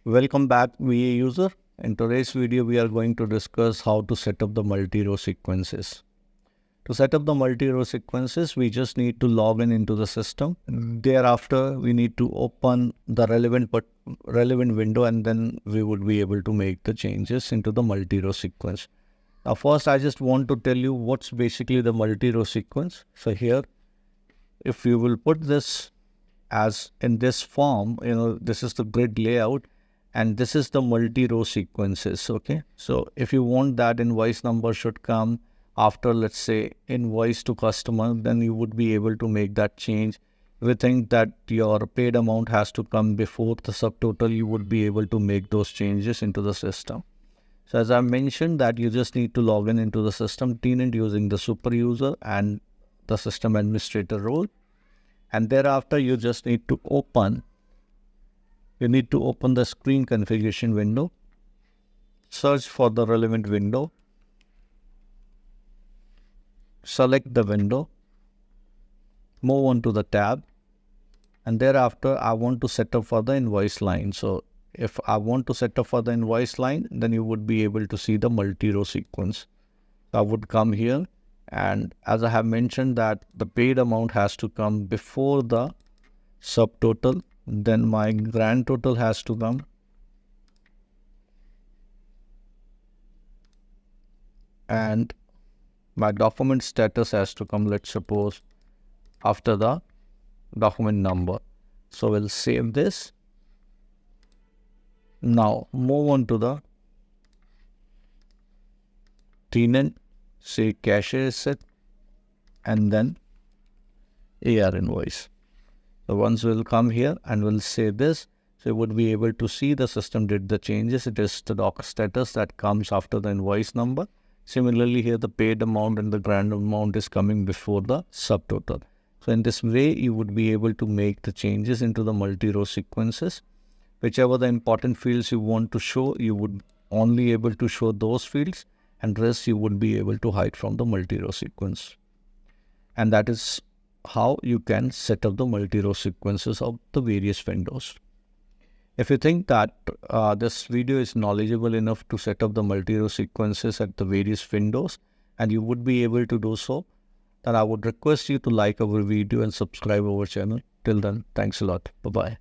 Welcome back, VA user. In today's video, we are going to discuss how to set up the multi-row sequences. To set up the multi-row sequences, we just need to log in into the system. Thereafter, we need to open the relevant window, and then we would be able to make the changes into the multi-row sequence. Now, first, I just want to tell you what's basically the multi-row sequence. So here, if you will put this as in this form, this is the grid layout and this is the multi-row sequences. Okay, so if you want that invoice number should come after, let's say, invoice to customer, then you would be able to make that change. If you think that your paid amount has to come before the subtotal, you would be able to make those changes into the system. So as I mentioned that you just need to log in into the system tenant using the super user and the system administrator role. And thereafter, you just need to open the screen configuration window, search for the relevant window, select the window, move on to the tab, and thereafter, I want to set up for the invoice line. So if I want to set up for the invoice line, then you would be able to see the multi-row sequence. So I would come here, and as I have mentioned that the paid amount has to come before the subtotal, then my grand total has to come, and my document status has to come, let's suppose, after the document number. So we'll save this. Now move on to the tenant, say cash asset, and then AR invoice. So once we'll come here and we'll save this, so you would be able to see the system did the changes. It is the doc status that comes after the invoice number. Similarly, here the paid amount and the grand amount is coming before the subtotal. So in this way, you would be able to make the changes into the multi-row sequences. Whichever the important fields you want to show, you would only able to show those fields, and rest you would be able to hide from the multi-row sequence. And that is how you can set up the multi-row sequences of the various windows. If you think that this video is knowledgeable enough to set up the multi-row sequences at the various windows, and you would be able to do so, then I would request you to like our video and subscribe our channel. Till then, thanks a lot. Bye-bye.